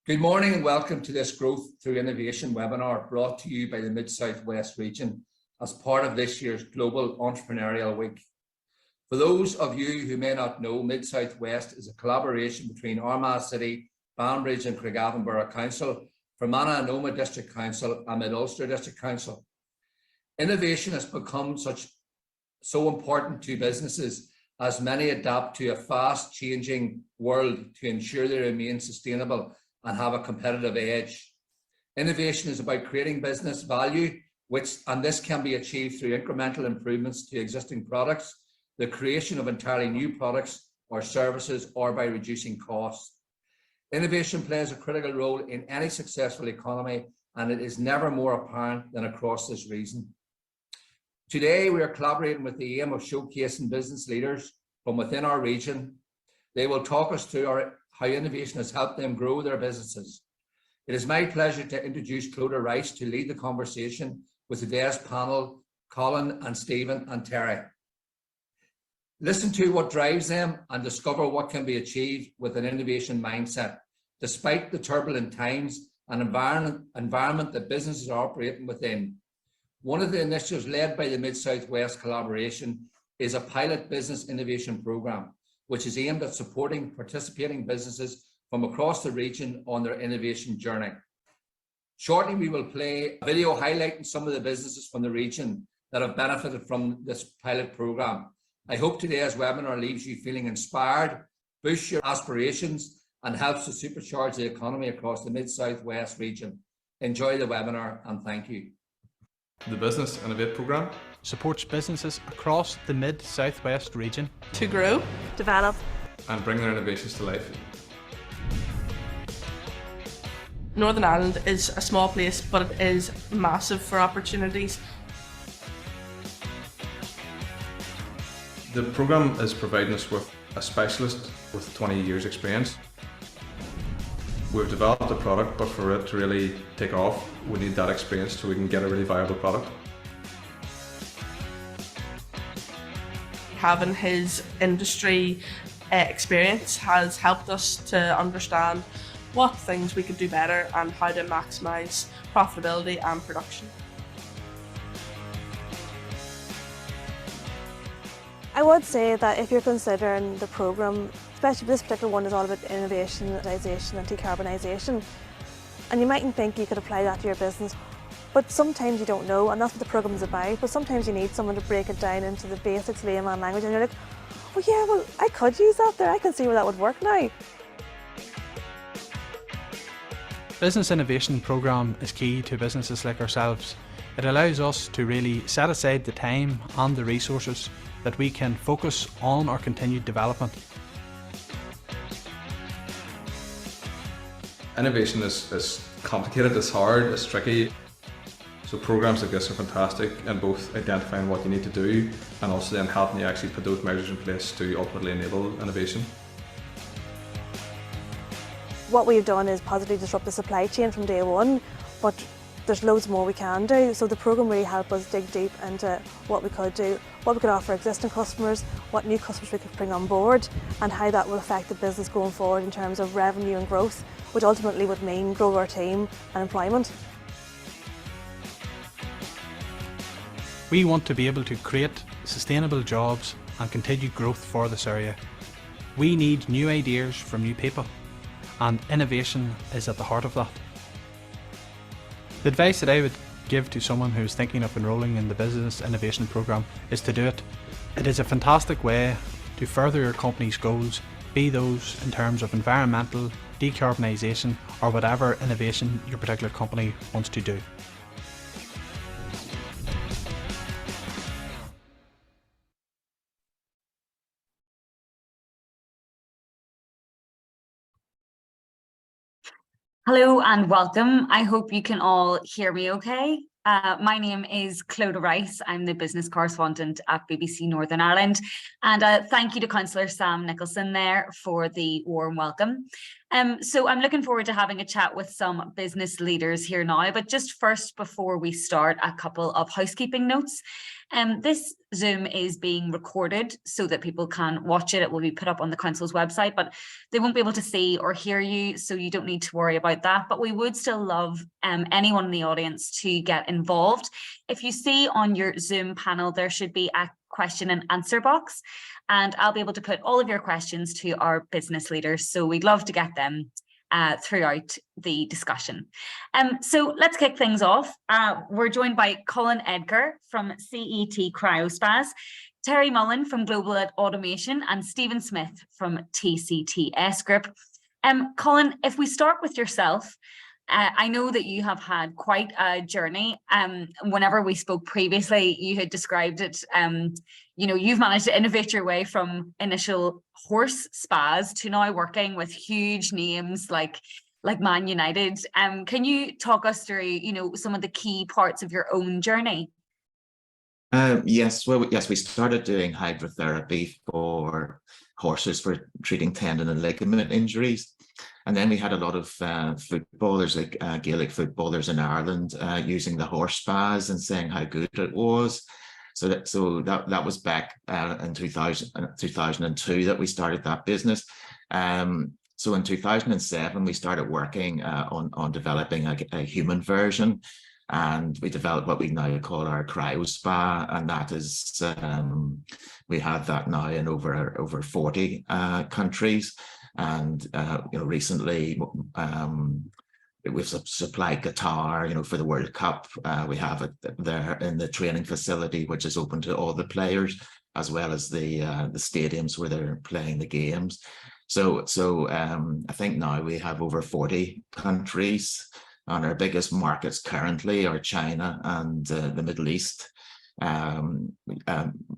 Good morning and welcome to this Growth Through Innovation webinar brought to you by the Mid-South West region as part of this year's Global Entrepreneurial Week. For those of you who may not know, Mid-South West is a collaboration between Armagh City, Banbridge and Craigavon Borough Council, Fermanagh and Omagh District Council and Mid-Ulster District Council. Innovation has become so important to businesses as many adapt to a fast changing world to ensure they remain sustainable and have a competitive edge. Innovation is about creating business value, and this can be achieved through incremental improvements to existing products, the creation of entirely new products or services, or by reducing costs. Innovation plays a critical role in any successful economy, and it is never more apparent than across this region. Today, we are collaborating with the aim of showcasing business leaders from within our region. They will talk us through how innovation has helped them grow their businesses. It is my pleasure to introduce Clodagh Rice to lead the conversation with today's panel, Colin and Stephen and Terry. Listen to what drives them and discover what can be achieved with an innovation mindset, despite the turbulent times and environment that businesses are operating within. One of the initiatives led by the Mid-South West collaboration is a pilot business innovation program, which is aimed at supporting participating businesses from across the region on their innovation journey. Shortly, we will play a video highlighting some of the businesses from the region that have benefited from this pilot program. I hope today's webinar leaves you feeling inspired, boosts your aspirations, and helps to supercharge the economy across the Mid-South West region. Enjoy the webinar and thank you. The Business Innovate programme supports businesses across the Mid-South West region to grow, develop, and bring their innovations to life. Northern Ireland is a small place, but it is massive for opportunities. The programme is providing us with a specialist with 20 years experience. We've developed a product, but for it to really take off, we need that experience so we can get a really viable product. Having his industry experience has helped us to understand what things we could do better and how to maximise profitability and production. I would say that if you're considering the programme, especially this particular one is all about innovation, digitalisation and decarbonisation, and you mightn't think you could apply that to your business, but sometimes you don't know, and that's what the programme is about, but sometimes you need someone to break it down into the basics layman language and you're like, oh yeah, well I could use that there, I can see where that would work now. Business Innovation Programme is key to businesses like ourselves. It allows us to really set aside the time and the resources that we can focus on our continued development. Innovation is complicated, it's hard, it's tricky. So programs like this are fantastic in both identifying what you need to do and also then helping you actually put those measures in place to ultimately enable innovation. What we've done is positively disrupt the supply chain from day one, but there's loads more we can do. So the programme really helped us dig deep into what we could do, what we could offer existing customers, what new customers we could bring on board, and how that will affect the business going forward in terms of revenue and growth, which ultimately would mean grow our team and employment. We want to be able to create sustainable jobs and continued growth for this area. We need new ideas from new people, and innovation is at the heart of that. The advice that I would give to someone who's thinking of enrolling in the Business Innovation Programme is to do it. It is a fantastic way to further your company's goals, be those in terms of environmental, decarbonisation, or whatever innovation your particular company wants to do. Hello and welcome. I hope you can all hear me okay. My name is Clodagh Rice. I'm the business correspondent at BBC Northern Ireland. And thank you to Councillor Sam Nicholson there for the warm welcome. So I'm looking forward to having a chat with some business leaders here now, but just first, before we start, a couple of housekeeping notes. This Zoom is being recorded so that people can watch it. It will be put up on the council's website, but they won't be able to see or hear you, so you don't need to worry about that. But we would still love anyone in the audience to get involved. If you see on your Zoom panel, there should be a question and answer box, and I'll be able to put all of your questions to our business leaders. So we'd love to get them throughout the discussion. So let's kick things off. We're joined by Colin Edgar from CET Cryospas, Terry Mullin from Global Automation, and Stephen Smyth from TCTS Group. Colin, if we start with yourself, I know that you have had quite a journey. Whenever we spoke previously, you had described it, you've managed to innovate your way from initial horse spas to now working with huge names like Man United. Can you talk us through, some of the key parts of your own journey? Yes, we started doing hydrotherapy for horses for treating tendon and ligament injuries. And then we had a lot of footballers, like Gaelic footballers in Ireland, using the horse spas and saying how good it was. So that was back in 2002 that we started that business. So in 2007, we started working on developing a human version, and we developed what we now call our Cryospa, and that is we have that now in over 40 countries. And recently we've supplied Qatar, for the World Cup. We have it there in the training facility, which is open to all the players, as well as the stadiums where they're playing the games. So I think now we have over 40 countries, and our biggest markets currently are China and the Middle East.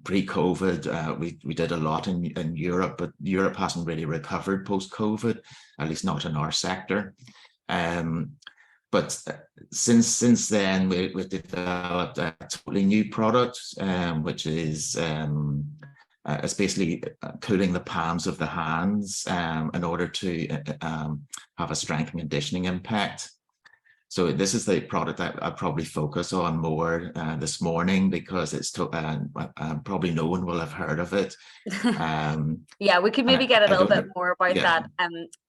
Pre-COVID, we did a lot in Europe, but Europe hasn't really recovered post-COVID, at least not in our sector. But since then, we've developed a totally new product, which is it's basically cooling the palms of the hands in order to have a strength and conditioning impact. So this is the product that I'll probably focus on more this morning, because it's probably no one will have heard of it. Yeah, we could maybe get a little bit more about that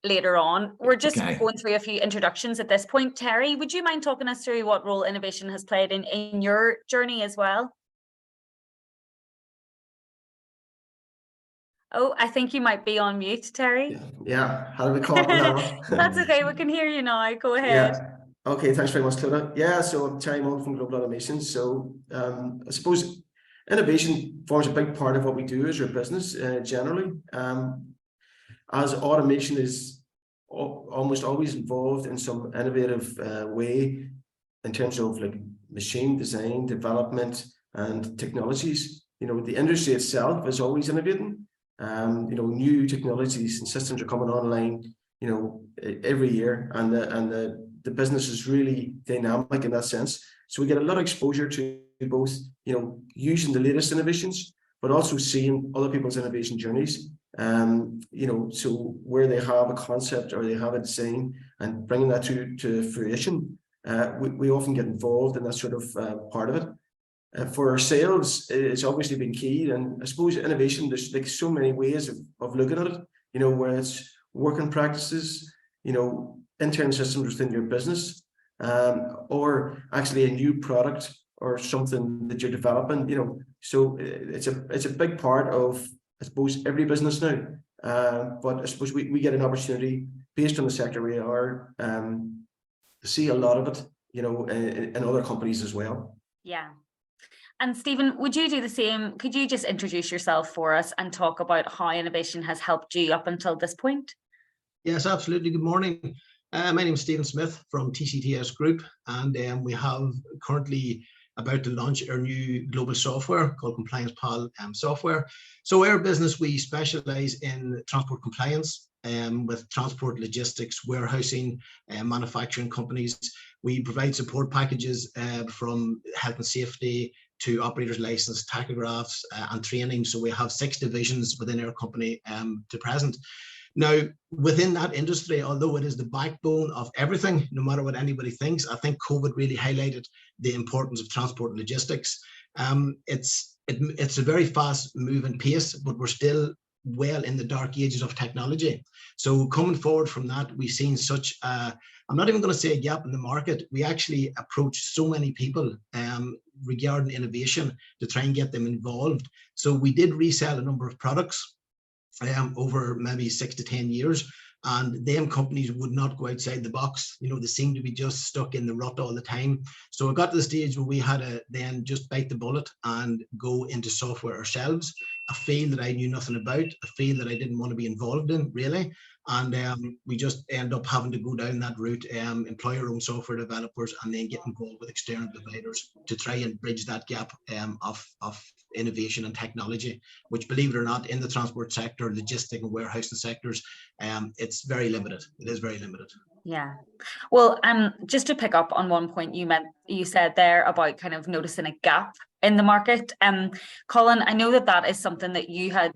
later on. We're just going through a few introductions at this point. Terry, would you mind talking us through what role innovation has played in your journey as well? Oh, I think you might be on mute, Terry. Yeah. How do we call it now? That's okay, we can hear you now. Go ahead. Yeah. Okay, thanks very much, Clodagh. Yeah, so I'm Terry Mullin from Global Automation. So I suppose innovation forms a big part of what we do as our business generally. As automation is almost always involved in some innovative way in terms of like machine design, development, and technologies. The industry itself is always innovating. New technologies and systems are coming online, every year, and the business is really dynamic in that sense. So we get a lot of exposure to both, using the latest innovations, but also seeing other people's innovation journeys. So where they have a concept or they have a design and bringing that to fruition, we often get involved in that sort of part of it. For ourselves, it's obviously been key, and I suppose innovation, there's like so many ways of looking at it, where it's working practices, internal systems within your business, or actually a new product or something that you're developing, so it's a big part of, I suppose, every business now. But I suppose we get an opportunity based on the sector we are to see a lot of it, in other companies as well. Yeah. And Stephen, would you do the same? Could you just introduce yourself for us and talk about how innovation has helped you up until this point? Yes, absolutely. Good morning. My name is Stephen Smyth from TCTS Group, and we have currently about to launch our new global software called Compliance Pal software. So our business, we specialize in transport compliance with transport logistics, warehousing, manufacturing companies. We provide support packages from health and safety to operators license, tachographs, and training. So we have 6 divisions within our company to present. Now, within that industry, although it is the backbone of everything, no matter what anybody thinks, I think COVID really highlighted the importance of transport and logistics. It's a very fast moving pace, but we're still well in the dark ages of technology. So coming forward from that, we've seen such I'm not even going to say a gap in the market. We actually approached so many people regarding innovation to try and get them involved. So we did resell a number of products over maybe 6 to 10 years, and them companies would not go outside the box. You know, they seem to be just stuck in the rut all the time. So it got to the stage where we had to then just bite the bullet and go into software ourselves, a field that I knew nothing about, a field that I didn't want to be involved in really. And we just end up having to go down that route, employ our own software developers, and then get involved with external providers to try and bridge that gap of innovation and technology, which, believe it or not, in the transport sector, logistic and warehousing sectors, it's very limited. It is very limited. Yeah. Well, just to pick up on one point you said there about kind of noticing a gap in the market. Colin, I know that is something that you had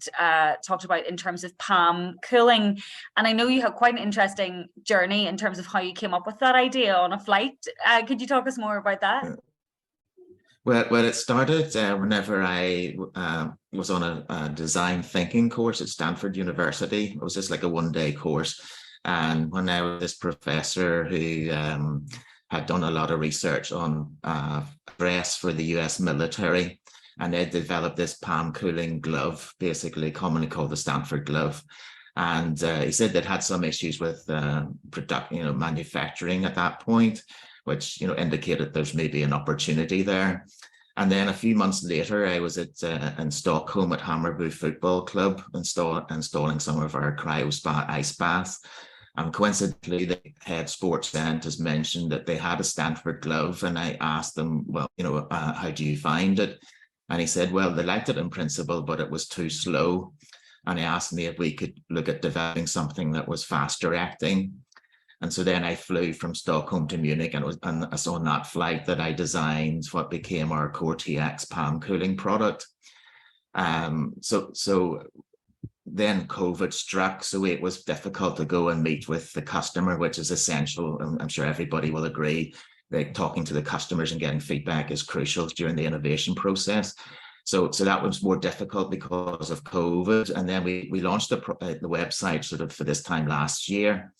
talked about in terms of palm cooling, and I know you had quite an interesting journey in terms of how you came up with that idea on a flight. Could you talk us more about that? Well, it started whenever I was on a design thinking course at Stanford University. It was just like a one-day course. And when I was this professor who had done a lot of research on dress for the US military, and they developed this palm cooling glove, basically commonly called the Stanford glove. And he said they'd had some issues with manufacturing at that point, which indicated there's maybe an opportunity there. And then a few months later, I was in Stockholm at Hammarby Football Club installing some of our Cryospas ice baths. And coincidentally, the head sports scientist mentioned that they had a Stanford glove, and I asked them, well, how do you find it? And he said, well, they liked it in principle, but it was too slow. And he asked me if we could look at developing something that was faster acting. And so then I flew from Stockholm to Munich, and it was on that flight that I designed what became our Core TX palm cooling product. So then COVID struck, so it was difficult to go and meet with the customer, which is essential. And I'm sure everybody will agree that talking to the customers and getting feedback is crucial during the innovation process. So that was more difficult because of COVID. And then we launched the website sort of for this time last year.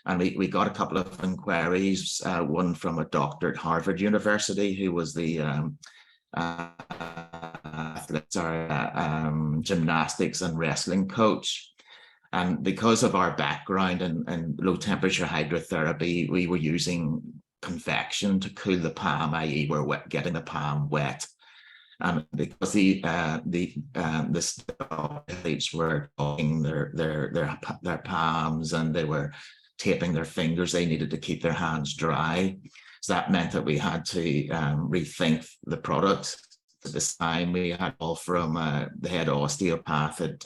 And we got a couple of inquiries, one from a doctor at Harvard University who was the gymnastics and wrestling coach. And because of our background in low temperature hydrotherapy, we were using convection to cool the palm, i.e. we're getting the palm wet. Because the athletes were talking their palms and they were taping their fingers, they needed to keep their hands dry. So that meant that we had to rethink the product. At this time, we had all from the head osteopath at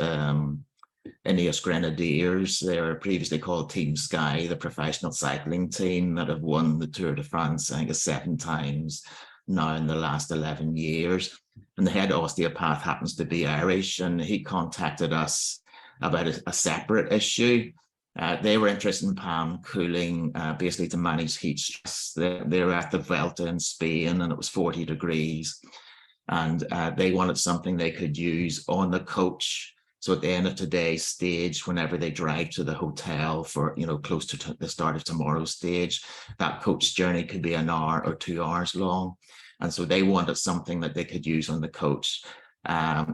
Ineos Grenadiers. They were previously called Team Sky, the professional cycling team that have won the Tour de France, I think, 7 times now in the last 11 years. And the head osteopath happens to be Irish, and he contacted us about a separate issue. They were interested in palm cooling, basically to manage heat stress. They were at the Vuelta in Spain, and it was 40 degrees. And they wanted something they could use on the coach. So at the end of today's stage, whenever they drive to the hotel for, close to the start of tomorrow's stage, that coach journey could be an hour or 2 hours long. And so they wanted something that they could use on the coach.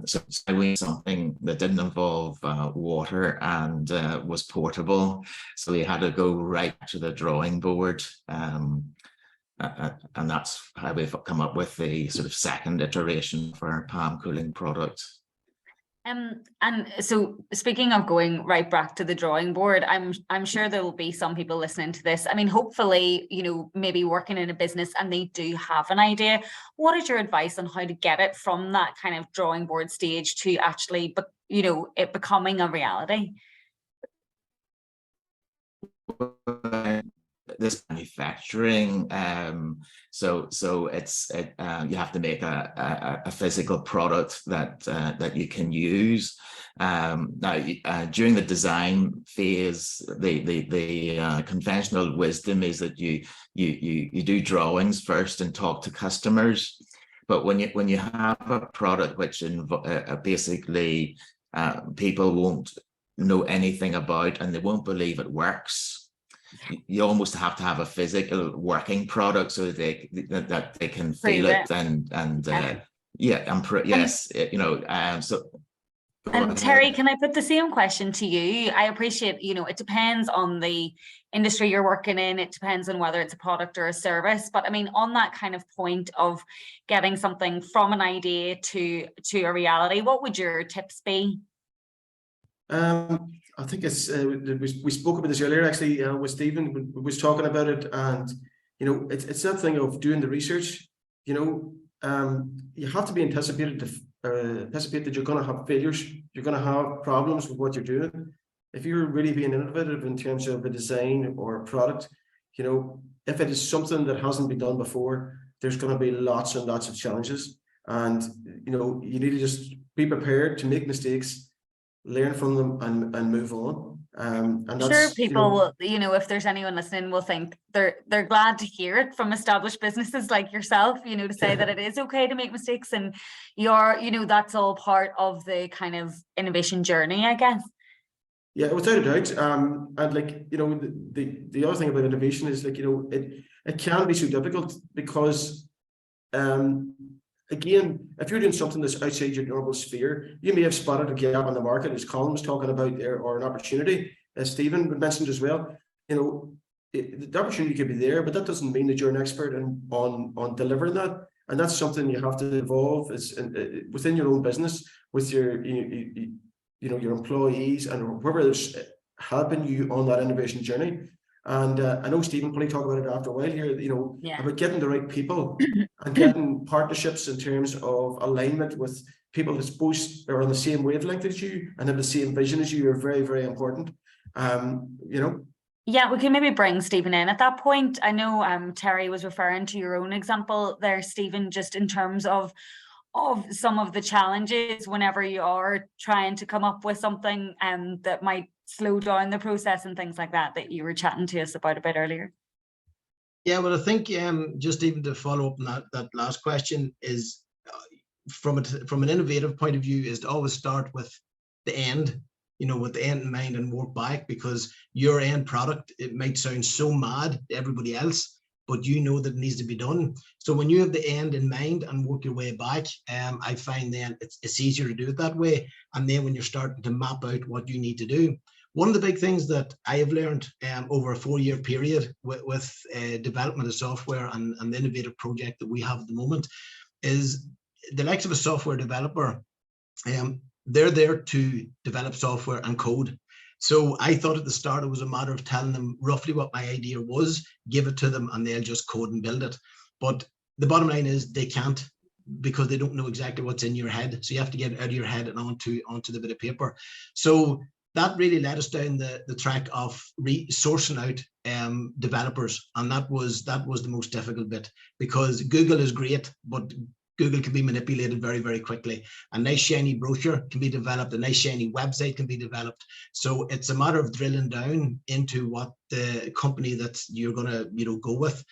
So we had something that didn't involve water and was portable. So we had to go right to the drawing board. And that's how we've come up with the sort of second iteration for our palm cooling product. And so speaking of going right back to the drawing board, I'm sure there will be some people listening to this. I mean, hopefully, maybe working in a business and they do have an idea. What is your advice on how to get it from that kind of drawing board stage to actually, it becoming a reality? this manufacturing. So you have to make a physical product that you can use. Now, during the design phase, the conventional wisdom is that you do drawings first and talk to customers. But when you have a product which basically people won't know anything about and they won't believe it works, you almost have to have a physical working product so that they can feel it yes, you know, so. And Terry, can I put the same question to you? I appreciate, you know, it depends on the industry you're working in. It depends on whether it's a product or a service. But I mean, on that kind of point of getting something from an idea to a reality, what would your tips be? I think it's we spoke about this earlier actually with Stephen was talking about it, and you know it's that thing of doing the research. You know, you have to be anticipate that you're going to have failures, you're going to have problems with what you're doing. If you're really being innovative in terms of a design or a product, you know, if it is something that hasn't been done before, there's going to be lots and lots of challenges, and you know you need to just be prepared to make mistakes, learn from them, and move on. And I'm sure people will, you know, if there's anyone listening, will think they're glad to hear it from established businesses like yourself, you know, to say that it is okay to make mistakes, and you're, you know, that's all part of the kind of innovation journey, I guess. Yeah, without a doubt. And like, you know, the other thing about innovation is like, you know, it can be so difficult because again, if you're doing something that's outside your normal sphere, you may have spotted a gap on the market, as Colin was talking about there, or an opportunity, as Stephen mentioned as well. You know, the opportunity could be there, but that doesn't mean that you're an expert on delivering that. And that's something you have to evolve within your own business, with your you know your employees and whoever's helping you on that innovation journey. And I know Stephen probably talk about it after a while here, you know, about getting the right people and getting partnerships in terms of alignment with people that both are on the same wavelength as you and have the same vision as you are very, very important. You know. Yeah, we can maybe bring Stephen in at that point. I know Terry was referring to your own example there, Stephen, just in terms of some of the challenges whenever you are trying to come up with something that might slow down the process and things like that you were chatting to us about a bit earlier. Yeah, well, I think just even to follow up on that last question is from an innovative point of view is to always start with the end, you know, with the end in mind and work back, because your end product, it might sound so mad to everybody else, but you know that it needs to be done. So when you have the end in mind and work your way back, I find then it's easier to do it that way. And then when you're starting to map out what you need to do, one of the big things that I have learned over a 4-year period with development of software and the innovative project that we have at the moment is the likes of a software developer, they're there to develop software and code. So I thought at the start it was a matter of telling them roughly what my idea was, give it to them, and they'll just code and build it. But the bottom line is they can't, because they don't know exactly what's in your head. So you have to get it out of your head and onto the bit of paper. So that really led us down the track of sourcing out developers, and that was the most difficult bit, because Google is great, but Google can be manipulated very, very quickly. A nice shiny brochure can be developed, a nice shiny website can be developed. So it's a matter of drilling down into what the company that you're going to, you know, go with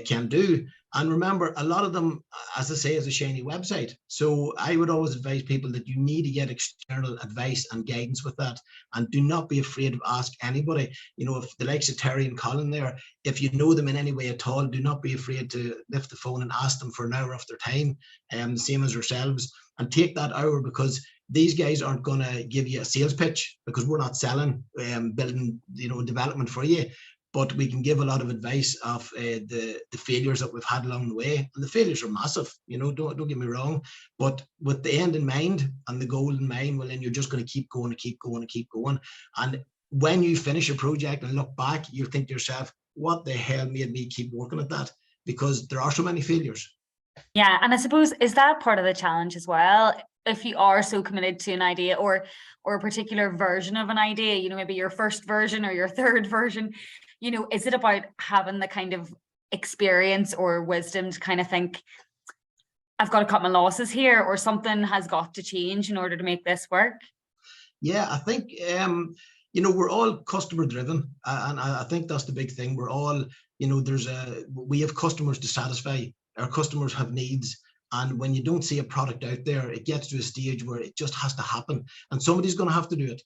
can do. And remember, a lot of them, as I say, is a shiny website. So I would always advise people that you need to get external advice and guidance with that. And do not be afraid to ask anybody. You know, if the likes of Terry and Colin there, if you know them in any way at all, do not be afraid to lift the phone and ask them for an hour of their time, the same as yourselves. And take that hour, because these guys aren't going to give you a sales pitch, because we're not selling, building, you know, development for you. But we can give a lot of advice of the failures that we've had along the way. And the failures are massive, you know, don't get me wrong. But with the end in mind and the goal in mind, well, then you're just going to keep going and keep going and keep going. And when you finish a project and look back, you think to yourself, what the hell made me keep working at that? Because there are so many failures. Yeah, and I suppose, is that part of the challenge as well? If you are so committed to an idea or a particular version of an idea, you know, maybe your first version or your third version, you know, is it about having the kind of experience or wisdom to kind of think, I've got to cut my losses here, or something has got to change in order to make this work? Yeah, I think you know, we're all customer driven, and I think that's the big thing. We're all, you know, we have customers to satisfy. Our customers have needs, and when you don't see a product out there, it gets to a stage where it just has to happen, and somebody's going to have to do it.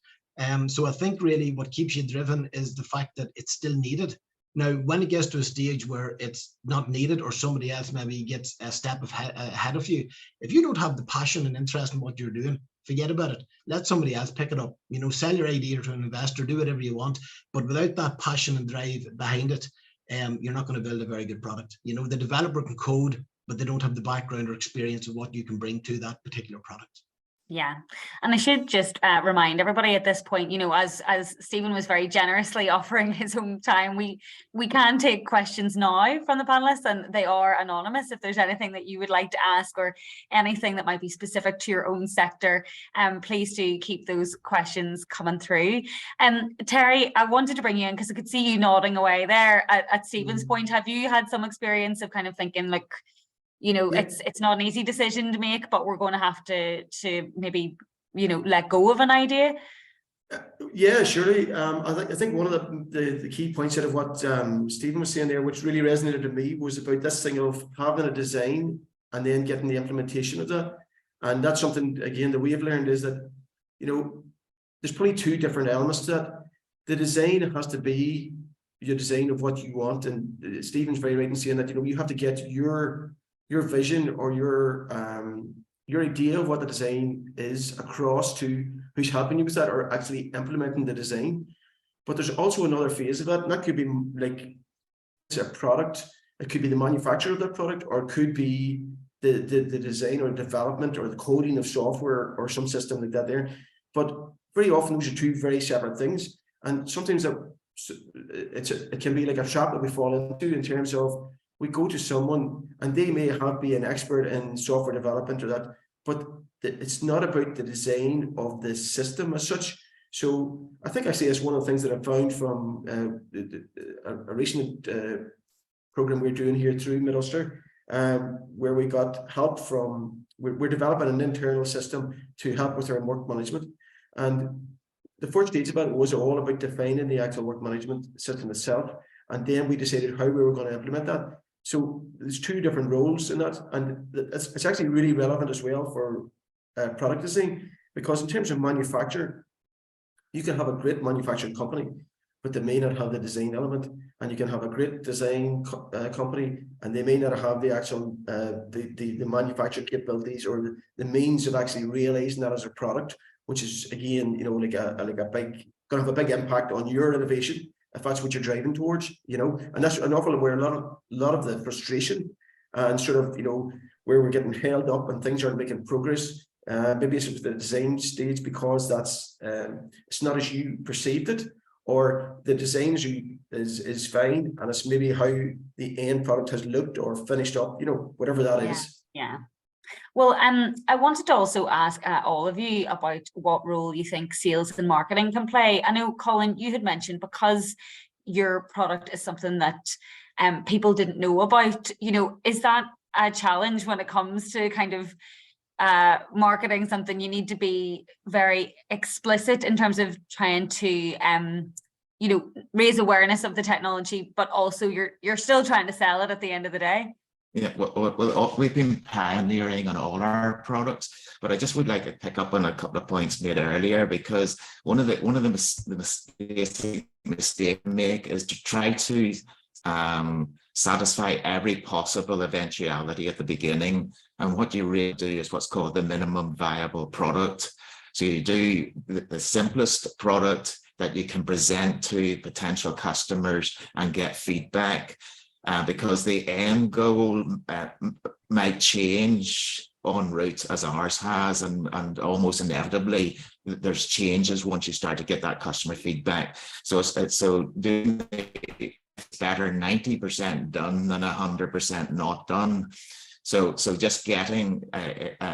So I think really what keeps you driven is the fact that it's still needed. Now, when it gets to a stage where it's not needed, or somebody else maybe gets a step ahead of you, if you don't have the passion and interest in what you're doing, forget about it. Let somebody else pick it up. You know, sell your idea to an investor, do whatever you want, but without that passion and drive behind it, you're not going to build a very good product. You know, the developer can code, but they don't have the background or experience of what you can bring to that particular product. Yeah, and I should just remind everybody at this point, you know, as Stephen was very generously offering his own time, we can take questions now from the panelists, and they are anonymous. If there's anything that you would like to ask, or anything that might be specific to your own sector, please do keep those questions coming through. Terry, I wanted to bring you in because I could see you nodding away there at Stephen's point. Have you had some experience of kind of thinking, like, you know, yeah, it's not an easy decision to make, but we're going to have to maybe, you know, let go of an idea? Yeah, surely. I think one of the key points out of what Stephen was saying there, which really resonated to me, was about this thing of having a design and then getting the implementation of that. And that's something, again, that we have learned, is that, you know, there's probably two different elements to that. The design has to be your design of what you want. And Stephen's very right in saying that, you know, you have to get your vision or your idea of what the design is across to who's helping you with that, or actually implementing the design. But there's also another phase of that, and that could be like a product. It could be the manufacturer of that product, or it could be the design or development or the coding of software or some system like that there. But very often those are two very separate things, and sometimes it can be like a trap that we fall into, in terms of we go to someone and they may be an expert in software development or that, but it's not about the design of the system as such. So I think actually it's one of the things that I found from a recent program we're doing here through Middlester, where we got help from, we're developing an internal system to help with our work management. And the first stage of it was all about defining the actual work management system itself. And then we decided how we were going to implement that. So there's two different roles in that, and it's actually really relevant as well for product design, because in terms of manufacture, you can have a great manufacturing company, but they may not have the design element, and you can have a great design company, and they may not have the actual the manufacturing capabilities or the means of actually realizing that as a product, which is, again, you know, like a big, going to have a big impact on your innovation, if that's what you're driving towards, you know. And that's an awful where a lot of the frustration and sort of, you know, where we're getting held up and things aren't making progress. Maybe it's at the design stage, because that's it's not as you perceived it, or the design is fine, and it's maybe how the end product has looked or finished up, you know, whatever that is. Yeah. Well, I wanted to also ask all of you about what role you think sales and marketing can play. I know, Colin, you had mentioned, because your product is something that people didn't know about, you know, is that a challenge when it comes to kind of marketing something? You need to be very explicit in terms of trying to you know, raise awareness of the technology, but also you're still trying to sell it at the end of the day. Yeah, well, we've been pioneering on all our products, but I just would like to pick up on a couple of points made earlier, because one of the mistakes we make is to try to satisfy every possible eventuality at the beginning. And what you really do is what's called the minimum viable product. So you do the simplest product that you can present to potential customers and get feedback. Because the end goal might change en route, as ours has, and almost inevitably there's changes once you start to get that customer feedback. So doing it's better 90% done than 100% not done. So just getting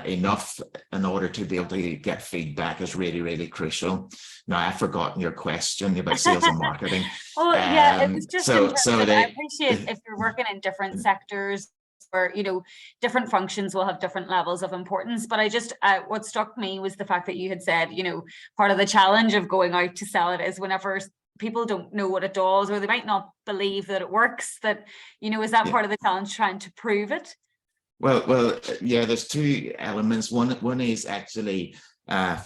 enough in order to be able to get feedback is really, really crucial. Now, I've forgotten your question about sales and marketing. Oh, yeah, it was just in terms of, I they, appreciate if you're working in different sectors, or different functions will have different levels of importance, but I just what struck me was the fact that you had said part of the challenge of going out to sell it is whenever people don't know what it does, or they might not believe that it works, that is that part of the challenge, trying to prove it? Well, yeah, there's two elements. One is actually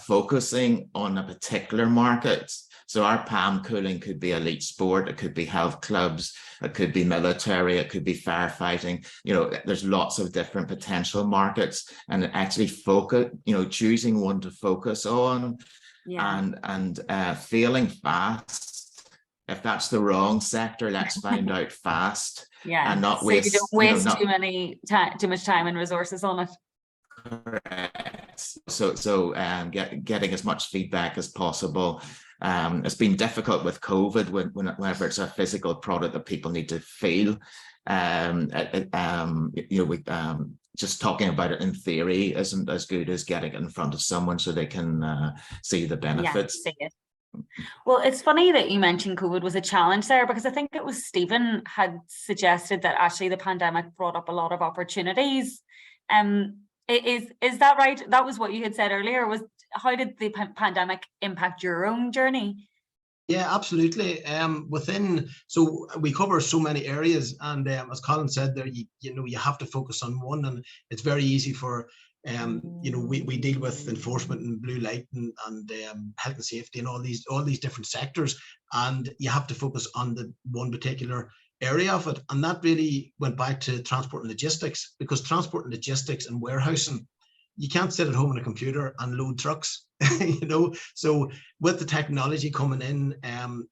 focusing on a particular market. So our PAM cooling could be elite sport, it could be health clubs, it could be military, it could be firefighting. There's lots of different potential markets, and actually focus, choosing one to focus on, and failing fast. If that's the wrong sector, let's find out fast. Yeah, and not so waste. You don't waste too much time and resources on it. Correct. So getting as much feedback as possible. It's been difficult with COVID whenever it's a physical product that people need to feel. Just talking about it in theory isn't as good as getting it in front of someone so they can see the benefits. Yeah, see it. Well, it's funny that you mentioned COVID was a challenge there, because I think it was Stephen had suggested that actually the pandemic brought up a lot of opportunities. Is that right? That was what you had said earlier. How did the pandemic impact your own journey? Yeah, absolutely. So we cover so many areas, and as Colin said there, you have to focus on one, and it's very easy for we deal with enforcement and blue light and health and safety and all these different sectors, and you have to focus on the one particular area of it. And that really went back to transport and logistics, because transport and logistics and warehousing, you can't sit at home on a computer and load trucks. So with the technology coming in, and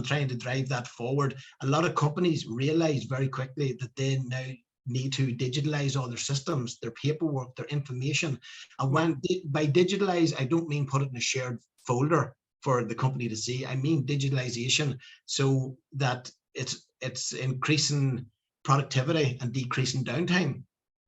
trying to drive that forward, a lot of companies realize very quickly that they now need to digitalize all their systems, their paperwork, their information. And by digitalize, I don't mean put it in a shared folder for the company to see. I mean digitalization, so that it's increasing productivity and decreasing downtime.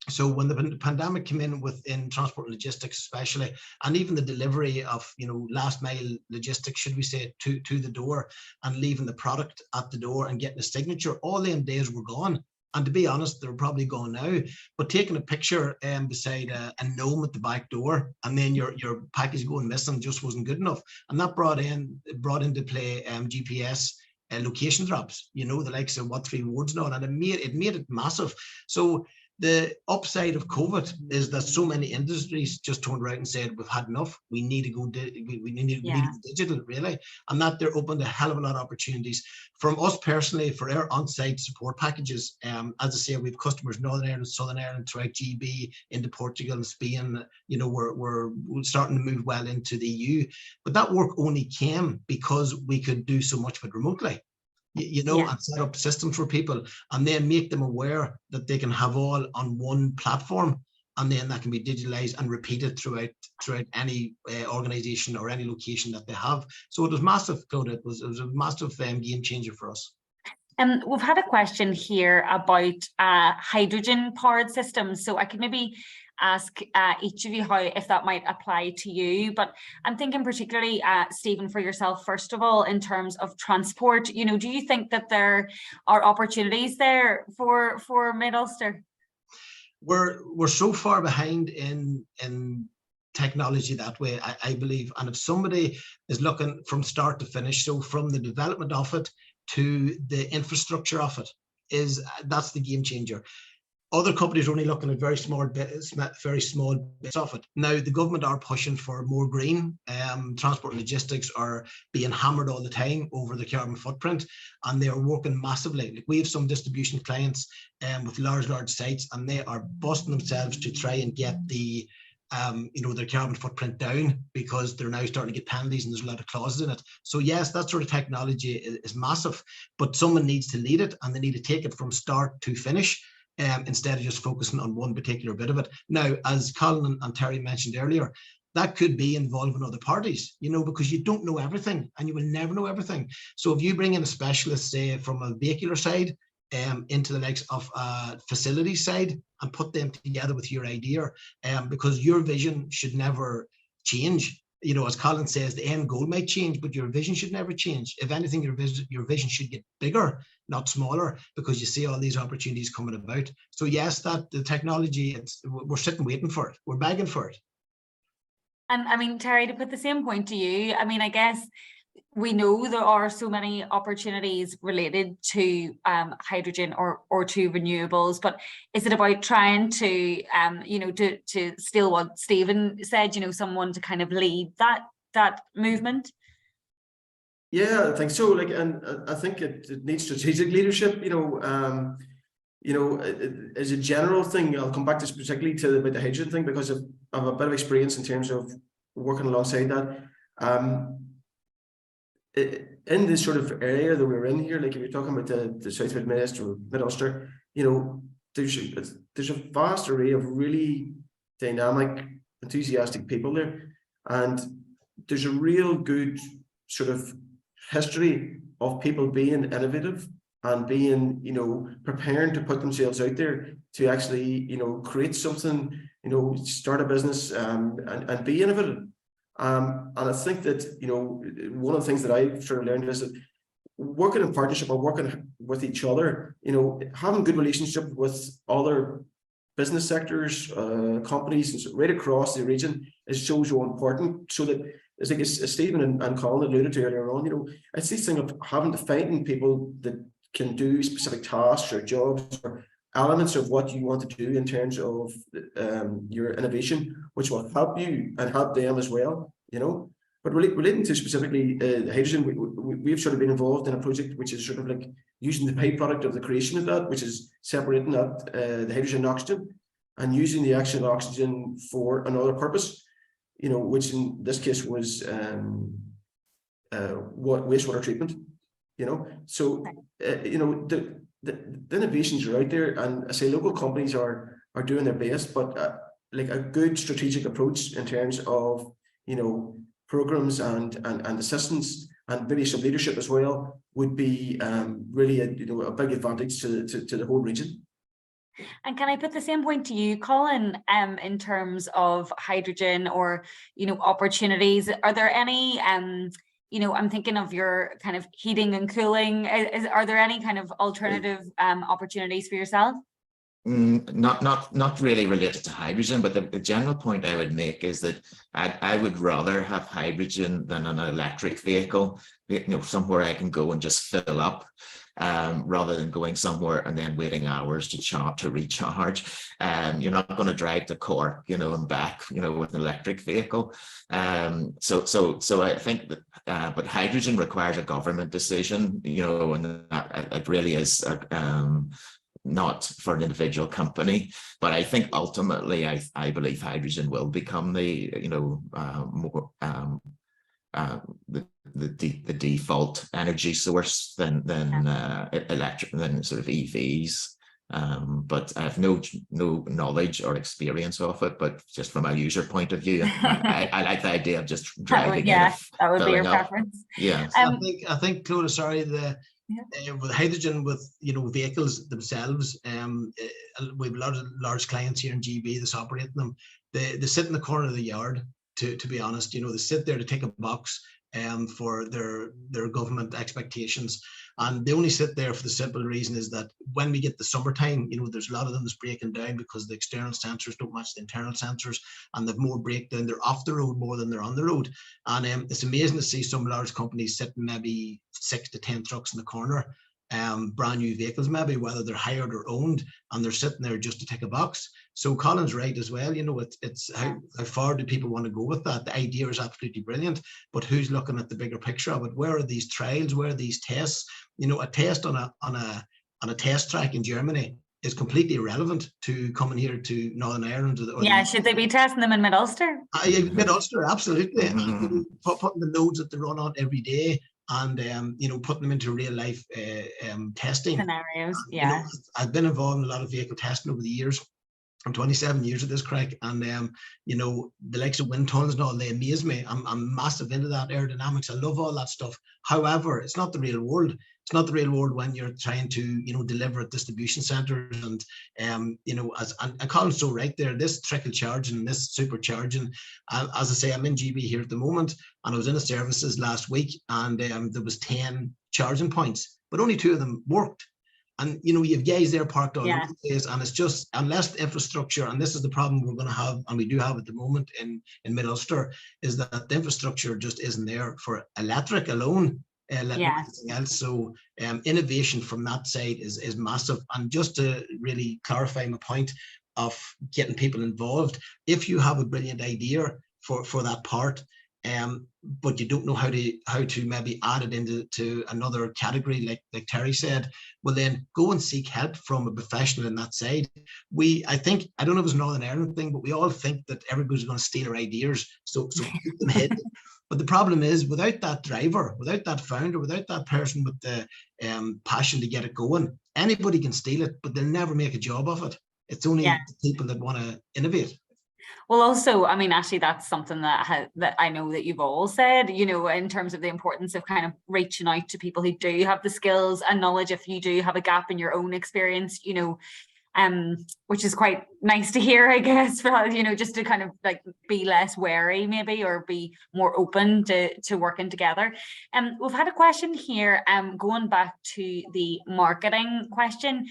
So when the pandemic came in within transport and logistics especially, and even the delivery of last mile logistics, should we say, to the door, and leaving the product at the door and getting a signature, all them days were gone. And to be honest, they're probably gone now. But taking a picture beside a gnome at the back door, and then your package going missing, just wasn't good enough. And that brought into play GPS location drops. The likes of What 3 Roads now, and it made it massive. So the upside of COVID is that so many industries just turned around and said, we've had enough. We need to go we need to go digital, really. And that they're open to a hell of a lot of opportunities. From us personally, for our on-site support packages, as I say, we have customers Northern Ireland, Southern Ireland, throughout GB, into Portugal and Spain. We're starting to move well into the EU. But that work only came because we could do so much of it remotely. And set up systems for people, and then make them aware that they can have all on one platform, and then that can be digitalized and repeated throughout any organization or any location that they have. So it was massive, Clodagh. It was a massive game changer for us. We've had a question here about hydrogen powered systems, so I could maybe ask each of you if that might apply to you. But I'm thinking particularly, Stephen, for yourself, first of all, in terms of transport, do you think that there are opportunities there for Mid-Ulster? We're so far behind in technology that way, I believe. And if somebody is looking from start to finish, so from the development of it to the infrastructure of it, that's the game changer. Other companies are only looking at very small bits of it. Now, the government are pushing for more green. Transport and logistics are being hammered all the time over the carbon footprint, and they are working massively. Like, we have some distribution clients with large sites, and they are busting themselves to try and get the their carbon footprint down, because they're now starting to get penalties, and there's a lot of clauses in it. So yes, that sort of technology is massive, but someone needs to lead it, and they need to take it from start to finish. Instead of just focusing on one particular bit of it. Now, as Colin and Terry mentioned earlier, that could be involving other parties, because you don't know everything, and you will never know everything. So if you bring in a specialist, say from a vehicular side, into the likes of a facility side, and put them together with your idea, because your vision should never change. You know, as Colin says, the end goal might change, but your vision should never change. If anything, your vision should get bigger, not smaller, because you see all these opportunities coming about. So yes, that the technology, we're sitting waiting for it. We're begging for it. And I mean, Terry, to put the same point to you, I mean, I guess we know there are so many opportunities related to hydrogen or to renewables, but is it about trying to, you know, to steal what Stephen said, you know, someone to kind of lead that movement? Yeah, I think so. Like, and I think it needs strategic leadership. You know, as a general thing, I'll come back to particularly to about the hydrogen thing, because I have a bit of experience in terms of working alongside that. In this sort of area that we're in here, like if you're talking about the South Mid or Mid Ulster, you know, there's a vast array of really dynamic, enthusiastic people there, and there's a real good sort of history of people being innovative and being, you know, preparing to put themselves out there to actually, you know, create something, you know, start a business and be innovative. And I think that, you know, one of the things that I've sort of learned is that working in partnership or working with each other, you know, having good relationship with other business sectors, companies right across the region is so important. So that, I think as Stephen and Colin alluded to earlier on, you know, it's this thing of having to find people that can do specific tasks or jobs or elements of what you want to do in terms of your innovation, which will help you and help them as well, you know. But relating to specifically the hydrogen, we've sort of been involved in a project which is sort of like using the byproduct of the creation of that, which is separating that the hydrogen and oxygen, and using the actual oxygen for another purpose, you know, which in this case was wastewater treatment, you know. So you know, the innovations are out there, and I say local companies are doing their best, but like a good strategic approach in terms of, you know, programs and assistance and maybe some leadership as well would be really a big advantage to the whole region. And can I put the same point to you, Colin, in terms of hydrogen or, you know, opportunities? Are there any you know, I'm thinking of your kind of heating and cooling. Are there any kind of alternative opportunities for yourself? Not really related to hydrogen, but the general point I would make is that I would rather have hydrogen than an electric vehicle, you know, somewhere I can go and just fill up, rather than going somewhere and then waiting hours to recharge. You're not going to drive to Cork, you know, and back, you know, with an electric vehicle. So I think that, but hydrogen requires a government decision, you know, and it really is not for an individual company. But I think ultimately, I believe hydrogen will become the, you know, more the default energy source than electric, than sort of EVs. But I have no knowledge or experience of it, but just from a user point of view, I like the idea of just driving. That would be your preference. Yeah. I think Clodagh, sorry, with hydrogen, with, you know, vehicles themselves, we have a lot of large clients here in GB that's operating them. They sit in the corner of the yard, to be honest. You know, they sit there to take a box for their government expectations, and they only sit there for the simple reason is that when we get the summertime, you know, there's a lot of them that's breaking down because the external sensors don't match the internal sensors, and they've more breakdown. They're off the road more than they're on the road, and it's amazing to see some large companies sitting maybe 6 to 10 trucks in the corner, brand new vehicles maybe, whether they're hired or owned, and they're sitting there just to tick a box. So Colin's right as well. You know, it's how far do people want to go with that? The idea is absolutely brilliant, but who's looking at the bigger picture of it? Where are these trials? Where are these tests? You know, a test on a test track in Germany is completely irrelevant to coming here to Northern Ireland. Should they be testing them in Mid Ulster? Mid Ulster, absolutely. And putting the loads that they run on every day, and you know, putting them into real life testing scenarios. You know, I've been involved in a lot of vehicle testing over the years, I'm 27 years at this crack, and you know, the likes of wind tunnels and all, they amaze me. I'm massive into that aerodynamics. I love all that stuff. However, it's not the real world. It's not the real world when you're trying to, you know, deliver at distribution centers. And you know, and Colin's so right there, this trickle charging, this supercharging, as I say, I'm in GB here at the moment, and I was in a services last week, and there was 10 charging points, but only 2 of them worked. And you know, you have guys there parked all over the place, and it's just, unless the infrastructure, and this is the problem we're going to have, and we do have at the moment in Mid Ulster, is that the infrastructure just isn't there for electric alone, let anything else. So innovation from that side is massive. And just to really clarify my point of getting people involved, if you have a brilliant idea for that part, but you don't know how to maybe add it into another category, like Terry said, well then go and seek help from a professional in that side. I think, I don't know if it's a Northern Ireland thing, but we all think that everybody's going to steal our ideas, so keep them hidden. But the problem is, without that driver, without that founder, without that person with the passion to get it going, anybody can steal it, but they'll never make a job of it. It's only the people that want to innovate. Well, also, I mean, actually, that's something that I know that you've all said, you know, in terms of the importance of kind of reaching out to people who do have the skills and knowledge. If you do have a gap in your own experience, you know, which is quite nice to hear, I guess, for, you know, just to kind of like be less wary maybe, or be more open to working together. We've had a question here, going back to the marketing question,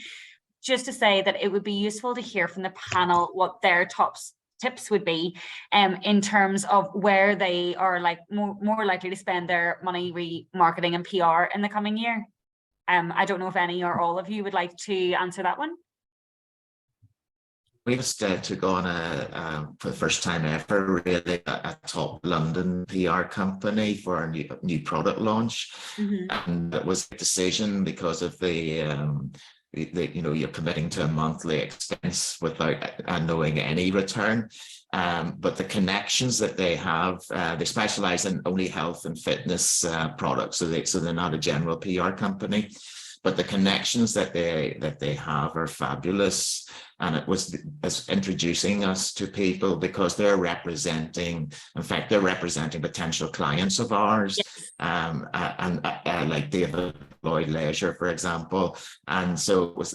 just to say that it would be useful to hear from the panel what their top tips would be in terms of where they are like more likely to spend their money remarketing and PR in the coming year. I don't know if any or all of you would like to answer that one. We just took on for the first time ever, really, a top London PR company for our new product launch. And it was a decision because of the you know, you're committing to a monthly expense without knowing any return. But the connections that they have, they specialize in only health and fitness products, so they're not a general PR company. But the connections that they have are fabulous, and it's introducing us to people because they're representing potential clients of ours, and like David Lloyd Leisure, for example. And so it was,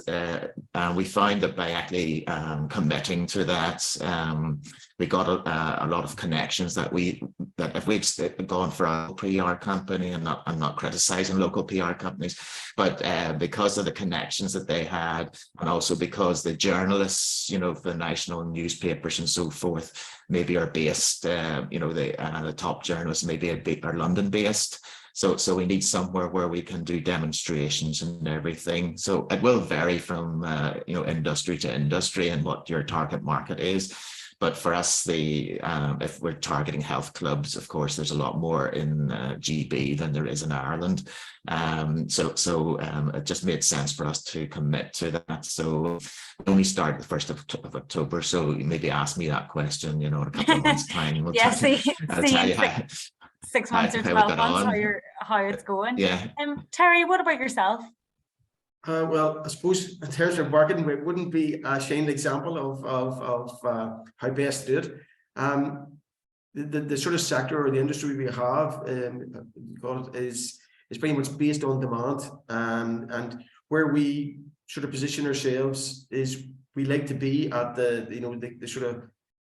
we found that by actually committing to that, we got a lot of connections that if we'd gone for a PR company, I'm not criticizing local PR companies, but because of the connections that they had, and also because the journalists, you know, the national newspapers and so forth, maybe are based, you know, the top journalists maybe are London based. So we need somewhere where we can do demonstrations and everything. So it will vary from you know, industry to industry and what your target market is. But for us, if we're targeting health clubs, of course, there's a lot more in GB than there is in Ireland. So it just made sense for us to commit to that. So we only started the 1st of October. So you maybe ask me that question, you know, in a couple of months' time. We'll I'll tell you you 6 months or 12 months how it's going. Yeah. Terry, what about yourself? Well, I suppose in terms of marketing, it wouldn't be a shamed example of how best to do it. The sort of sector or the industry we have is pretty much based on demand, and where we sort of position ourselves is we like to be at the sort of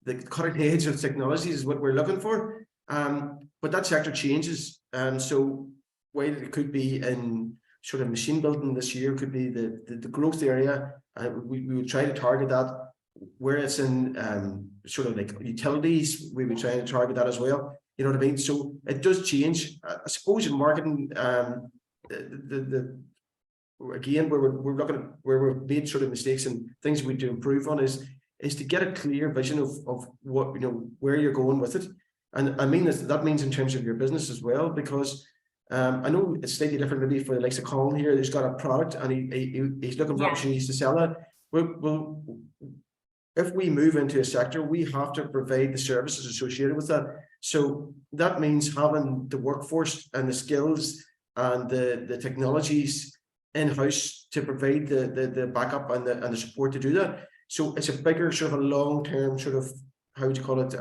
the cutting edge of technologies is what we're looking for. But that sector changes, and so while it could be in sort of machine building this year, could be the growth area. We would try to target that. Where it's in sort of like utilities, we would try to target that as well. You know what I mean? So it does change. I suppose in marketing, again, where we're looking at where we've made sort of mistakes and things we need to improve on is to get a clear vision of what, you know, where you're going with it. And I mean that means in terms of your business as well, because I know it's slightly different maybe for the likes of Colin here, who's got a product and he's looking for opportunities to sell it. Well, if we move into a sector, we have to provide the services associated with that. So that means having the workforce and the skills and the technologies in-house to provide the backup and the support to do that. So it's a bigger sort of a long-term sort of, how would you call it,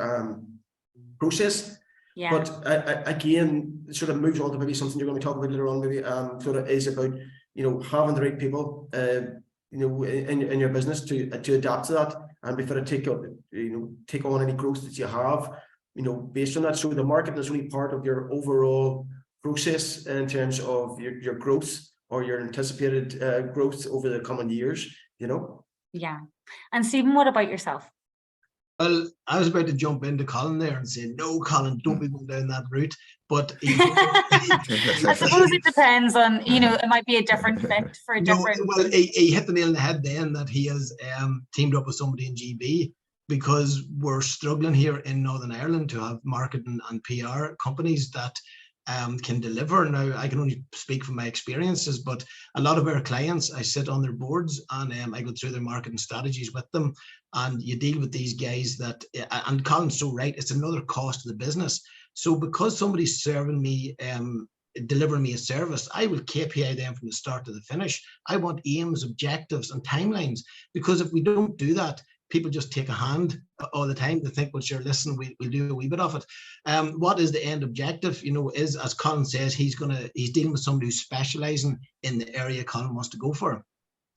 process. Yeah. But again, it sort of moves on to maybe something you're going to talk about later on, maybe sort of is about, you know, having the right people, you know, in your business to adapt to that, and before to take up, you know, take on any growth that you have, you know, based on that. So the marketing is only part of your overall process in terms of your growth or your anticipated growth over the coming years, you know. Yeah. And Stephen, what about yourself? Well, I was about to jump into Colin there and say, no, Colin, don't be going down that route. But I suppose it depends on, you know, it might be a different fit for a different. No, well, he hit the nail on the head then that he has teamed up with somebody in GB, because we're struggling here in Northern Ireland to have marketing and PR companies that can deliver. Now, I can only speak from my experiences, but a lot of our clients, I sit on their boards and I go through their marketing strategies with them, and you deal with these guys that, and Colin's so right, it's another cost to the business. So because somebody's serving me, delivering me a service, I will KPI them from the start to the finish. I want aims, objectives, and timelines, because if we don't do that, people just take a hand all the time. They think, well, sure, listen, we'll do a wee bit of it. What is the end objective? You know, is, as Colin says, he's dealing with somebody who's specializing in the area Colin wants to go for.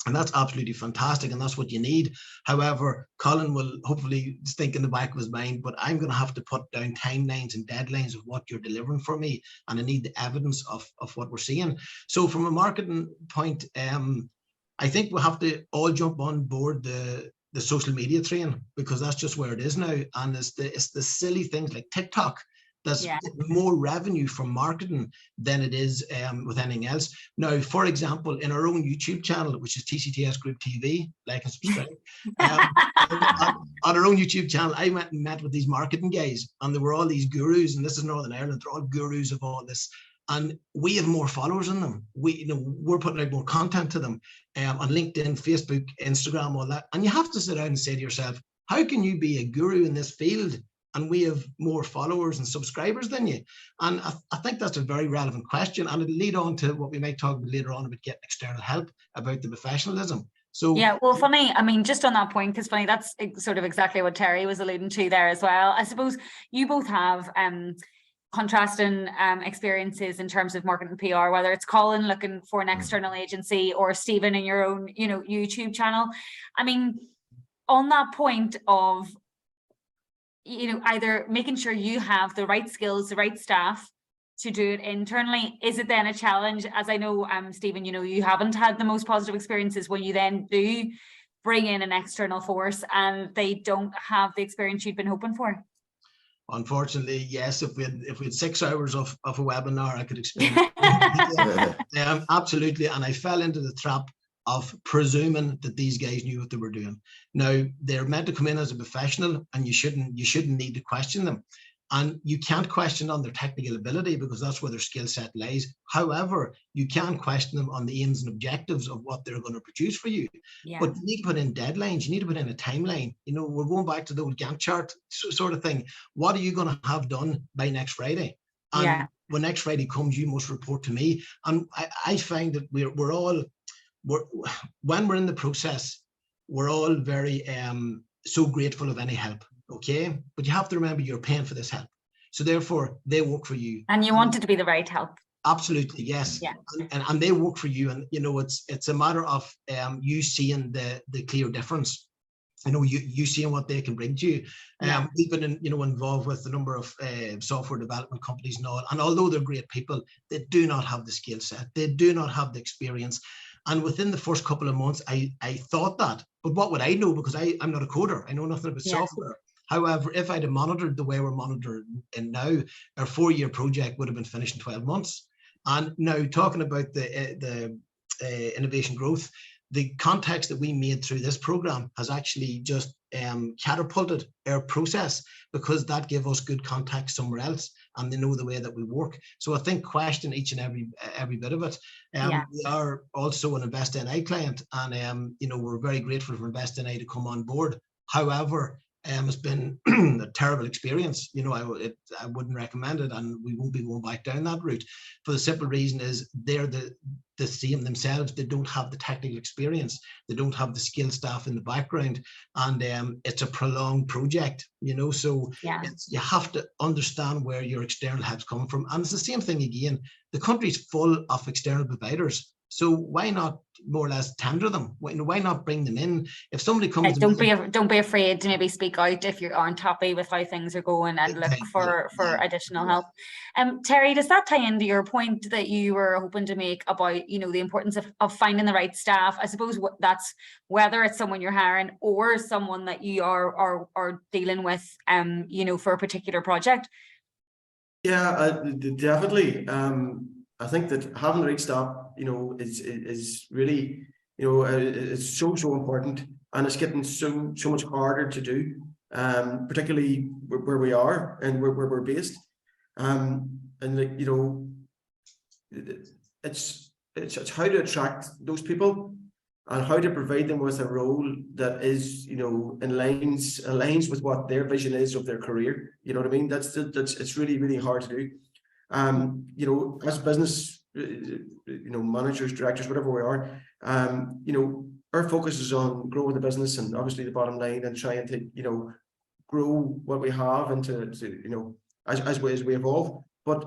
And that's absolutely fantastic, and that's what you need. However, Colin will hopefully think in the back of his mind, but I'm going to have to put down timelines and deadlines of what you're delivering for me, and I need the evidence of what we're seeing. So from a marketing point, I think we'll have to all jump on board the social media train, because that's just where it is now. And it's the silly things like TikTok that's more revenue from marketing than it is with anything else. Now, for example, in our own YouTube channel, which is TCTS Group TV, like and subscribe. On our own YouTube channel, I went and met with these marketing guys, and there were all these gurus, and this is Northern Ireland, they're all gurus of all this. And we have more followers than them. We're putting out more content to them on LinkedIn, Facebook, Instagram, all that. And you have to sit down and say to yourself, how can you be a guru in this field and we have more followers and subscribers than you? And I think that's a very relevant question, and it'll lead on to what we might talk about later on about getting external help, about the professionalism. So yeah, well, funny, I mean, just on that point, because funny, that's sort of exactly what Terry was alluding to there as well. I suppose you both have contrasting experiences in terms of marketing and PR, whether it's Colin looking for an external agency or Stephen in your own, you know, YouTube channel. I mean, on that point of, you know, either making sure you have the right skills, the right staff to do it internally, is it then a challenge? As I know, Stephen, you know, you haven't had the most positive experiences when you then do bring in an external force and they don't have the experience you've been hoping for. Unfortunately, yes. If we had 6 hours of a webinar, I could explain. Absolutely, and I fell into the trap of presuming that these guys knew what they were doing. Now, they're meant to come in as a professional, and you shouldn't need to question them. And you can't question on their technical ability, because that's where their skill set lies. However, you can question them on the aims and objectives of what they're going to produce for you. Yeah. But you need to put in deadlines. You need to put in a timeline. You know, we're going back to the old Gantt chart sort of thing. What are you going to have done by next Friday? And when next Friday comes, you must report to me. And I find that when we're in the process, we're all very so grateful of any help. Okay, but you have to remember you're paying for this help, so therefore they work for you, and you want it to be the right help. Absolutely, yes. Yeah. And they work for you, and you know, it's a matter of you seeing the clear difference. You know, you seeing what they can bring to you. We've been involved with a number of software development companies and all, and although they're great people, they do not have the skill set, they do not have the experience. And within the first couple of months, I thought that, but what would I know? Because I'm not a coder, I know nothing about software. However, if I'd have monitored the way we're monitored in now, our 4-year project would have been finished in 12 months. And now, talking about the innovation growth, the context that we made through this program has actually just catapulted our process, because that gave us good context somewhere else, and they know the way that we work. So I think question each and every bit of it. We are also an Invest NI client, and we're very grateful for Invest NI to come on board. However, has been a terrible experience. You know, I wouldn't recommend it, and we won't be going back down that route. For the simple reason is they're the same themselves. They don't have the technical experience. They don't have the skilled staff in the background, and it's a prolonged project. You know, so you have to understand where your external help's coming from, and it's the same thing again. The country's full of external providers. So why not more or less tender them? Why not bring them in? If somebody comes, don't be afraid to maybe speak out if you aren't happy with how things are going, and look for additional help. Terry, does that tie into your point that you were hoping to make about, you know, the importance of finding the right staff? I suppose that's whether it's someone you're hiring or someone that you are dealing with, you know, for a particular project. Yeah, definitely. I think that having the right staff, you know, is really, you know, it's so important, and it's getting so much harder to do, particularly where we are and where we're based, and like, you know, it's how to attract those people and how to provide them with a role that is, you know, aligns with what their vision is of their career. You know what I mean? That's it's really hard to do. You know, as business, you know, managers, directors, whatever we are, you know, our focus is on growing the business and obviously the bottom line, and trying to, you know, grow what we have into, you know, as we evolve. But,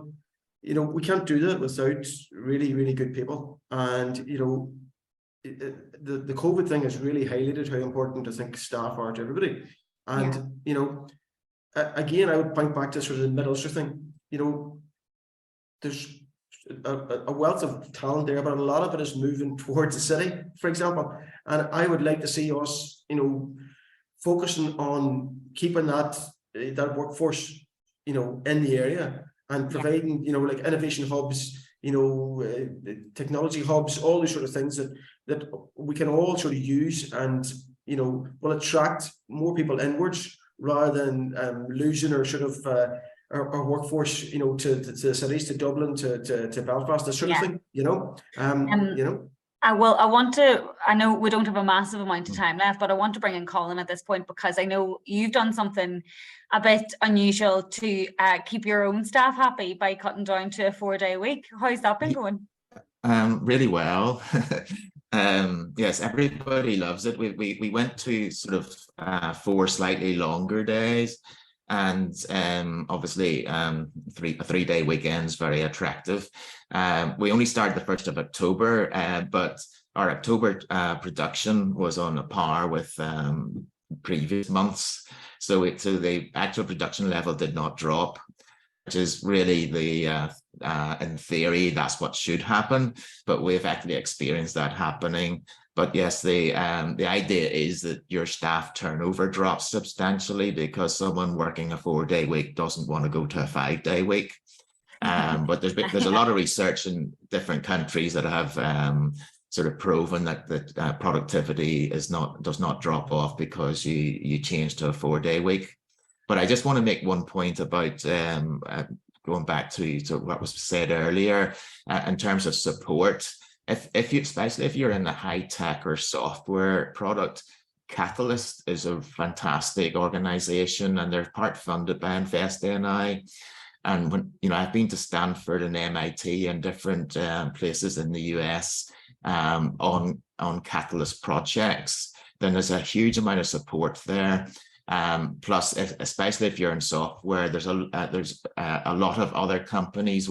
you know, we can't do that without really good people. And, you know, the COVID thing has really highlighted how important I think staff are to everybody. And, you know, again, I would point back to sort of the Mid-Ulster thing. You know, there's a wealth of talent there, but a lot of it is moving towards the city, for example. And I would like to see us, you know, focusing on keeping that workforce, you know, in the area, and providing, you know, like innovation hubs, you know, technology hubs, all these sort of things that we can all sort of use, and, you know, will attract more people inwards rather than losing or sort of our workforce, you know, to cities, to Dublin, to Belfast, this sort of thing, you know. You know. I know we don't have a massive amount of time left, but I want to bring in Colin at this point, because I know you've done something a bit unusual to keep your own staff happy by cutting down to a 4-day week. How's that been going? Really well. Yes, everybody loves it. We went to sort of 4 slightly longer days, and obviously a 3-day weekend is very attractive. We only started the 1st of October, but our October production was on a par with previous months. So the actual production level did not drop, which is really in theory, that's what should happen, but we've actually experienced that happening. But yes, the idea is that your staff turnover drops substantially, because someone working a 4-day week doesn't want to go to a 5-day week. But there's a lot of research in different countries that have sort of proven that productivity does not drop off because you change to a 4-day week. But I just want to make one point about going back to what was said earlier in terms of support. Especially if you're in the high tech or software product, Catalyst is a fantastic organization, and they're part funded by InvestNI. And when, you know, I've been to Stanford and MIT and different places in the US on Catalyst projects, then there's a huge amount of support there. Plus, especially if you're in software, there's a lot of other companies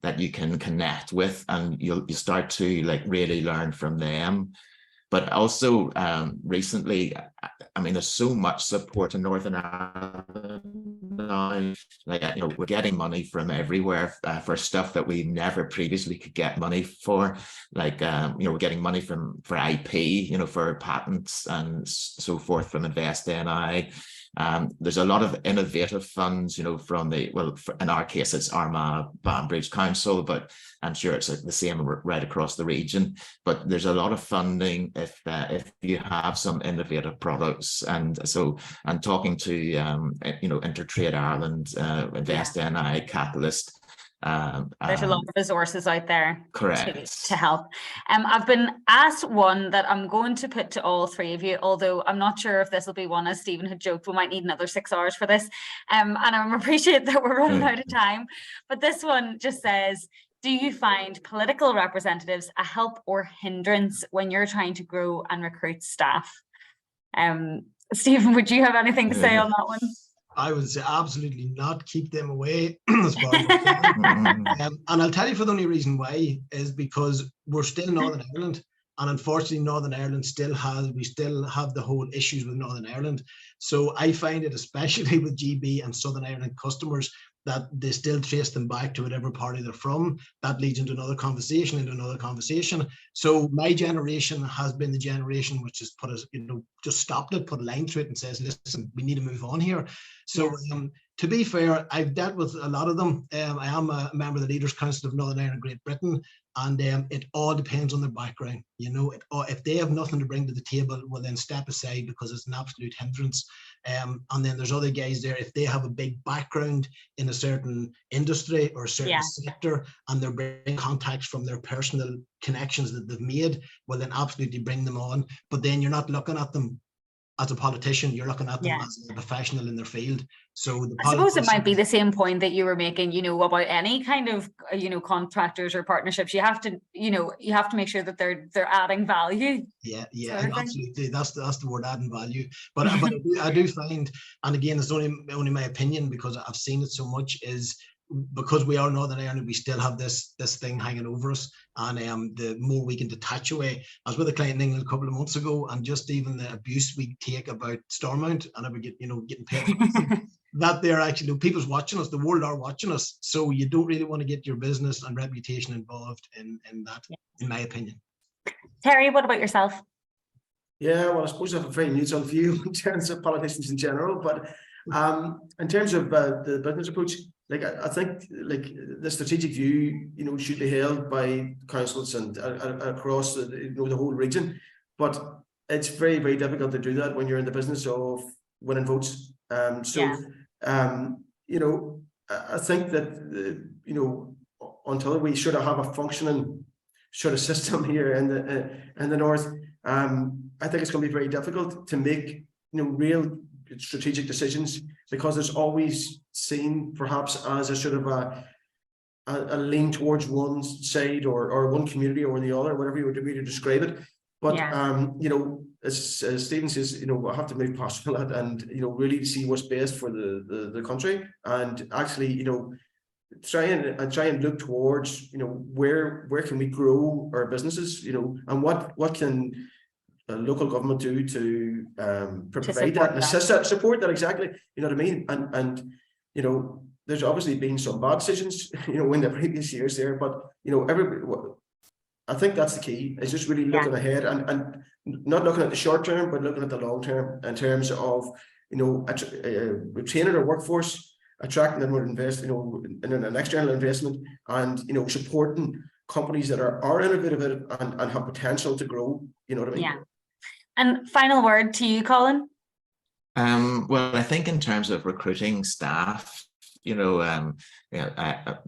that you can connect with, and you start to like really learn from them. But also recently, I mean, there's so much support in Northern Ireland now. Like, you know, we're getting money from everywhere for stuff that we never previously could get money for. Like, you know, we're getting money for IP, you know, for patents and so forth from InvestNI. There's a lot of innovative funds, you know, in our case, it's Armagh Banbridge Council, but I'm sure it's the same right across the region. But there's a lot of funding if you have some innovative products. And so I'm talking to, you know, Intertrade Ireland, InvestNI, Catalyst. There's a lot of resources out there Correct. to help. I've been asked one that I'm going to put to all three of you, although I'm not sure if this will be one, as Stephen had joked, we might need another 6 hours for this. And I appreciate that we're running out of time. But this one just says, do you find political representatives a help or hindrance when you're trying to grow and recruit staff? Stephen, would you have anything to say on that one? I would say absolutely not, keep them away as far as I can. And I'll tell you, for the only reason why is because we're still Northern Ireland, and unfortunately Northern Ireland still have the whole issues with Northern Ireland. So I find it, especially with GB and Southern Ireland customers, that they still trace them back to whatever party they're from. That leads into another conversation, So my generation has been the generation which has put us, just stopped it, put a line through it and says, listen, we need to move on here. So to be fair, I've dealt with a lot of them. I am a member of the Leaders' Council of Northern Ireland and Great Britain, and it all depends on their background. If they have nothing to bring to the table, well, then step aside, because it's an absolute hindrance. And then there's other guys there, if they have a big background in a certain industry or a certain sector, and they're bringing contacts from their personal connections that they've made, well, then absolutely bring them on. But then you're not looking at them as a politician, you're looking at them as a professional in their field. So I suppose it might be the same point that you were making, about any kind of, contractors or partnerships. You have to, make sure that they're adding value. Yeah, absolutely. That's the word, adding value. But I do find, and again, it's only my opinion, because I've seen it so much, is because we are Northern Ireland, we still have this thing hanging over us, and the more we can detach away. I was with a client in England a couple of months ago, and just even the abuse we take about Stormont, and I would get getting paid that they're actually, people's watching us, the world are watching us, so you don't really want to get your business and reputation involved in that, in my opinion. Terry, what about yourself? Yeah, well, I suppose I have a very neutral view in terms of politicians in general, but in terms of the business approach, I think the strategic view, should be held by councils and across the whole region, but it's very, very difficult to do that when you're in the business of winning votes. I think that until we sort of have a functioning sort of system here in the north, I think it's going to be very difficult to make real strategic decisions, because there's always seen perhaps as a sort of a lean towards one side or one community or the other, whatever you would really describe it. But as Stephen says, we'll have to move past that and really see what's best for the country, and actually try and look towards where can we grow our businesses, and what can local government do to provide that and assist that, support that, exactly, what I mean. And there's obviously been some bad decisions in the previous years there, but I think that's the key, is just really looking ahead and not looking at the short term, but looking at the long term, in terms of retaining our workforce, attracting them with in an external investment, and supporting companies that are innovative and have potential to grow. You know what I mean? Yeah. And final word to you, Colin. Well, I think in terms of recruiting staff,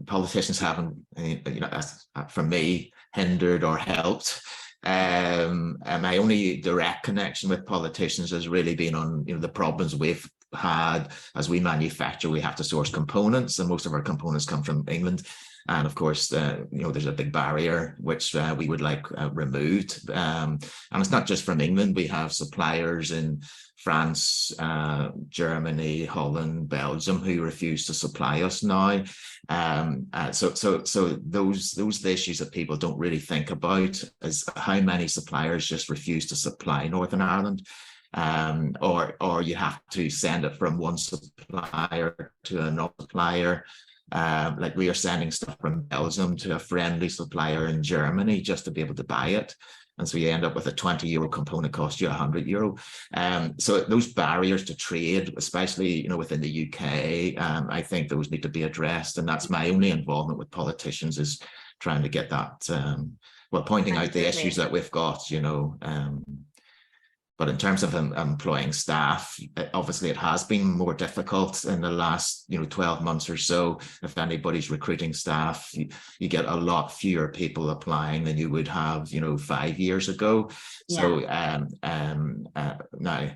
politicians haven't, for me, hindered or helped. And my only direct connection with politicians has really been on the problems we've had as we manufacture. We have to source components, and most of our components come from England. And of course, there's a big barrier which we would like removed. And it's not just from England. We have suppliers in France, Germany, Holland, Belgium who refuse to supply us now. So those the issues that people don't really think about is how many suppliers just refuse to supply Northern Ireland. Or you have to send it from one supplier to another supplier. Like we are sending stuff from Belgium to a friendly supplier in Germany just to be able to buy it. And so you end up with a €20 component cost you €100. So those barriers to trade, especially within the UK, I think those need to be addressed. And that's my only involvement with politicians, is trying to get that, pointing out the issues that we've got, But in terms of employing staff, obviously it has been more difficult in the last 12 months or so. If anybody's recruiting staff, you get a lot fewer people applying than you would have 5 years ago. Yeah. So now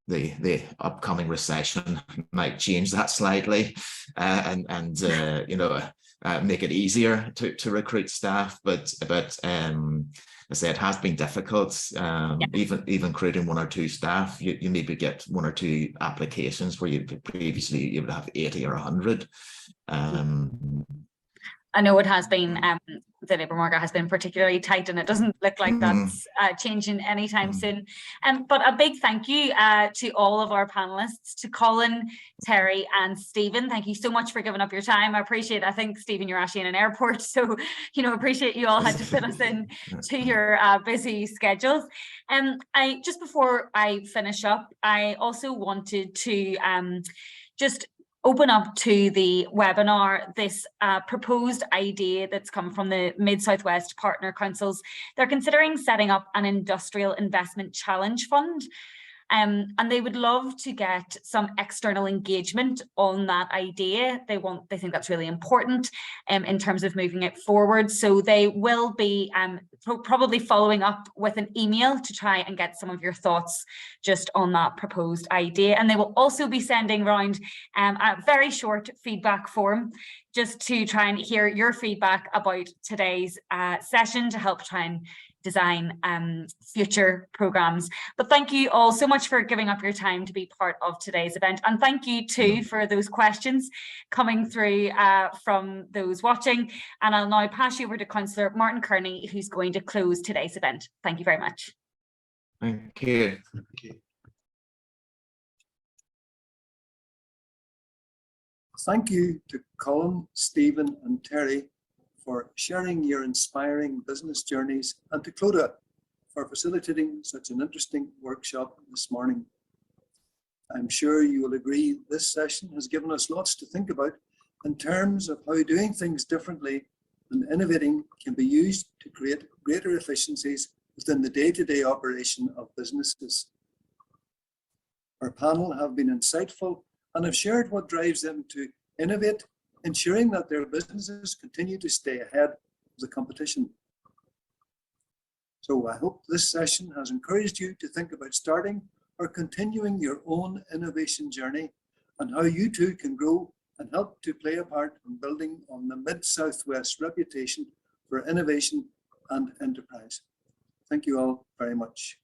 the upcoming recession might change that slightly, and make it easier to recruit staff. But I say it has been difficult. Even creating 1 or 2 staff, you maybe get 1 or 2 applications where previously you would have 80 or 100. I know it has been, the labour market has been particularly tight, and it doesn't look like that's changing anytime soon. But a big thank you to all of our panellists, to Colin, Terry and Stephen. Thank you so much for giving up your time. I appreciate, I think, Stephen, you're actually in an airport, so, appreciate you all had to fit us in to your busy schedules. Just before I finish up, I also wanted to just open up to the webinar, this proposed idea that's come from the Mid-South West Partner Councils. They're considering setting up an industrial investment challenge fund. And they would love to get some external engagement on that idea. They think that's really important in terms of moving it forward. So they will be probably following up with an email to try and get some of your thoughts just on that proposed idea. And they will also be sending around a very short feedback form just to try and hear your feedback about today's session to help try and design future programs. But thank you all so much for giving up your time to be part of today's event, and thank you too for those questions coming through from those watching. And I'll now pass you over to Councillor Martin Kearney, who's going to close today's event. Thank you very much. Thank you. Thank you to Colin, Stephen and Terry for sharing your inspiring business journeys, and to Clodagh for facilitating such an interesting workshop this morning. I'm sure you will agree this session has given us lots to think about in terms of how doing things differently and innovating can be used to create greater efficiencies within the day-to-day operation of businesses. Our panel have been insightful and have shared what drives them to innovate, ensuring that their businesses continue to stay ahead of the competition. So I hope this session has encouraged you to think about starting or continuing your own innovation journey, and how you too can grow and help to play a part in building on the Mid-South West reputation for innovation and enterprise. Thank you all very much.